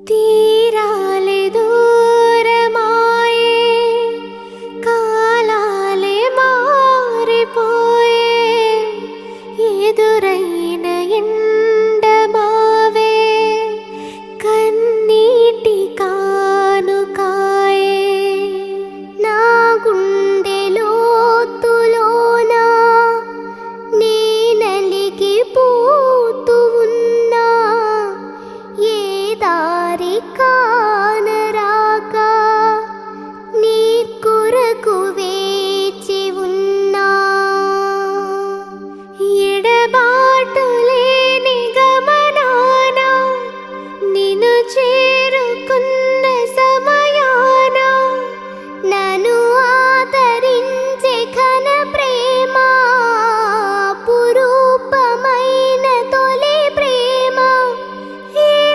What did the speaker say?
తీరాలే దూరమాయే, కాలాలే మారిపోయే, ఎదురైన ఎండమావే కన్నీటి కానుకాయే. నా గుండె లోతులోన నీ నలిగిపోతూ ఉన్నా, ఏ దారి కానరాక నీ కొరకు వేచి ఉన్నా. ఎడబాటు లేని గమనాన నిన్ను చేరుకున్న